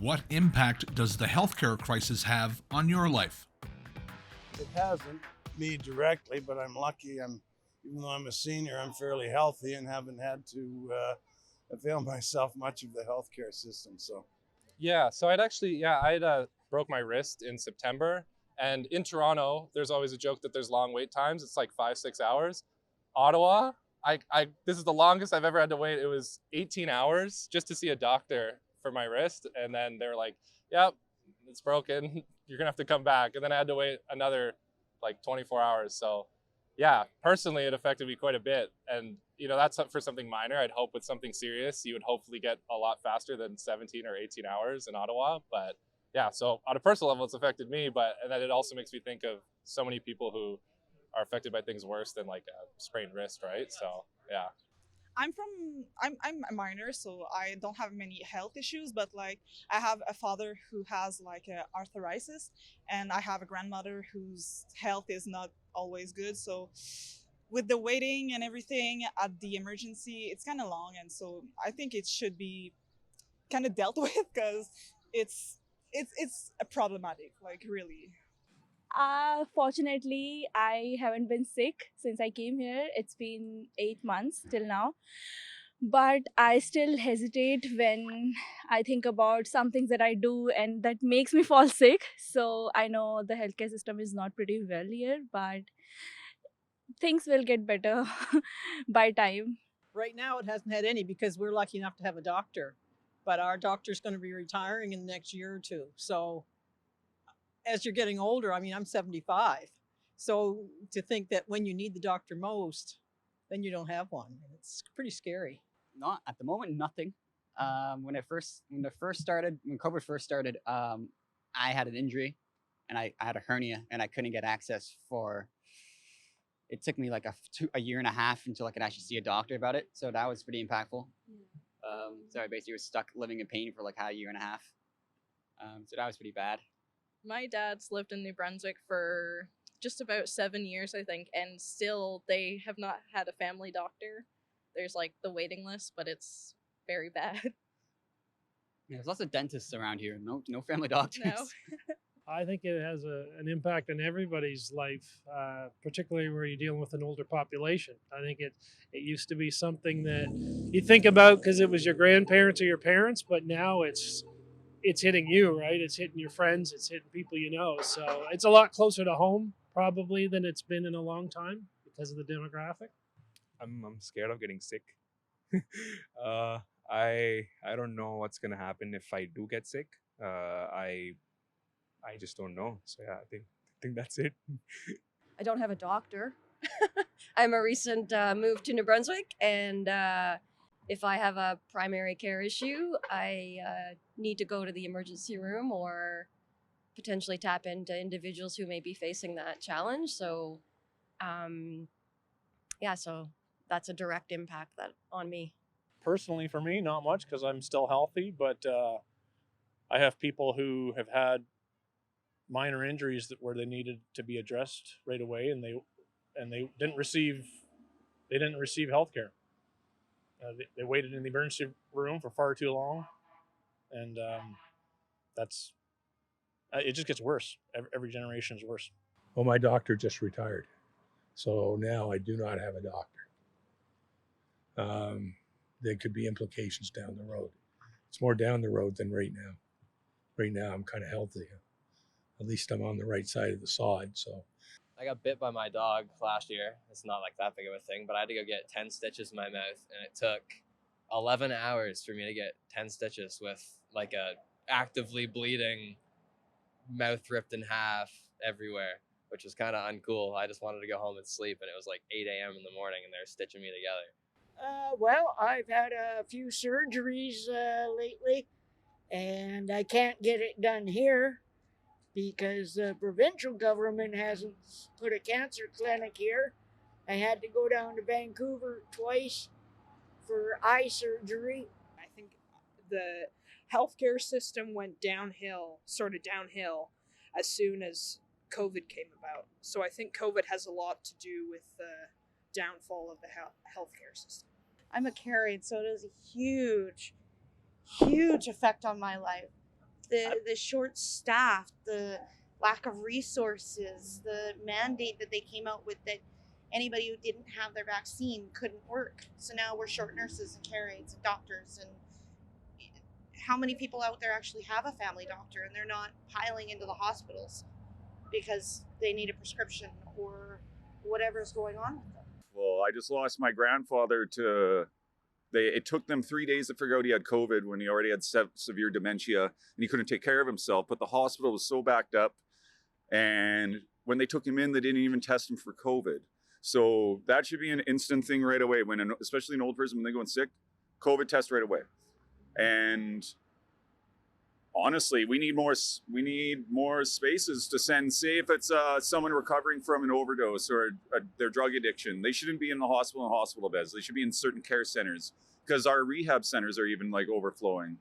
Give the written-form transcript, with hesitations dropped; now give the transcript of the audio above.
What impact does the healthcare crisis have on your life? It hasn't me directly, but I'm lucky. Even though I'm a senior, I'm fairly healthy and haven't had to avail myself much of the healthcare system. So Yeah, so I'd broke my wrist in September, and in Toronto, there's always a joke that there's long wait times. It's like 5-6 hours. Ottawa, I this is the longest I've ever had to wait. It was 18 hours just to see a doctor for my wrist, and then they were like, "Yep, it's broken. You're gonna have to come back." And then I had to wait another like 24 hours. So, yeah, personally, it affected me quite a bit. And that's for something minor. I'd hope with something serious, you would hopefully get a lot faster than 17 or 18 hours in Ottawa. But yeah, so on a personal level, it's affected me. And then it also makes me think of so many people who are affected by things worse than like a sprained wrist, right? So yeah. I'm a minor, so I don't have many health issues, but like I have a father who has like arthritis, and I have a grandmother whose health is not always good. So with the waiting and everything at the emergency, it's kind of long, and so I think it should be kind of dealt with because it's it's a problematic, like really. Fortunately, I haven't been sick since I came here. It's been 8 months till now. But I still hesitate when I think about some things that I do and that makes me fall sick. So I know the healthcare system is not pretty well here, but things will get better by time. Right now, it hasn't had any because we're lucky enough to have a doctor. But our doctor's going to be retiring in the next year or two. So as you're getting older, I mean, I'm 75. So to think that when you need the doctor most, then you don't have one. It's pretty scary. Not at the moment, nothing. When COVID first started, I had an injury, and I had a hernia, and I couldn't get access for. It took me like a year and a half until I could actually see a doctor about it. So that was pretty impactful. So I basically was stuck living in pain for like a year and a half. So that was pretty bad. My dad's lived in New Brunswick for just about 7 years, I think, and still they have not had a family doctor. There's like the waiting list, but it's very bad. Yeah, there's lots of dentists around here. No family doctors. No. I think it has an impact on everybody's life, particularly where you're dealing with an older population. I think it used to be something that you think about because it was your grandparents or your parents, but now it's hitting you, right? It's hitting your friends, it's hitting people you know. So it's a lot closer to home probably than it's been in a long time because of the demographic. I'm scared of getting sick. I don't know what's gonna happen if I do get sick. I just don't know. So yeah, I think that's it. I don't have a doctor. I'm a recent move to New Brunswick, and if I have a primary care issue, I need to go to the emergency room or potentially tap into individuals who may be facing that challenge. So, so that's a direct impact on me. Personally, for me, not much because I'm still healthy, but I have people who have had minor injuries where they needed to be addressed right away, and they didn't receive health care. They waited in the emergency room for far too long, and it just gets worse. Every generation is worse. Well, my doctor just retired, so now I do not have a doctor. There could be implications down the road. It's more down the road than right now. Right now, I'm kind of healthy. At least I'm on the right side of the sod, so. I got bit by my dog last year. It's not like that big of a thing, but I had to go get 10 stitches in my mouth, and it took 11 hours for me to get 10 stitches with like a actively bleeding mouth ripped in half everywhere, which was kind of uncool. I just wanted to go home and sleep, and it was like 8 a.m. in the morning, and they're stitching me together. Well, I've had a few surgeries lately, and I can't get it done here because the provincial government hasn't put a cancer clinic here. I had to go down to Vancouver twice for eye surgery. I think the healthcare system went downhill, as soon as COVID came about. So I think COVID has a lot to do with the downfall of the healthcare system. I'm a carrier, so it has a huge effect on my life. the short staff, the lack of resources, the mandate that they came out with that anybody who didn't have their vaccine couldn't work. So now we're short nurses and care aides and doctors, and how many people out there actually have a family doctor and they're not piling into the hospitals because they need a prescription or whatever's going on with them. Well, I just lost my grandfather to it took them 3 days to figure out he had COVID when he already had severe dementia and he couldn't take care of himself. But the hospital was so backed up, and when they took him in, they didn't even test him for COVID. So that should be an instant thing right away. Especially an old person, when they go in sick, COVID test right away. And honestly, we need more spaces to send. Say if it's someone recovering from an overdose or their drug addiction, they shouldn't be in the hospital beds. They should be in certain care centers, because our rehab centers are even like overflowing.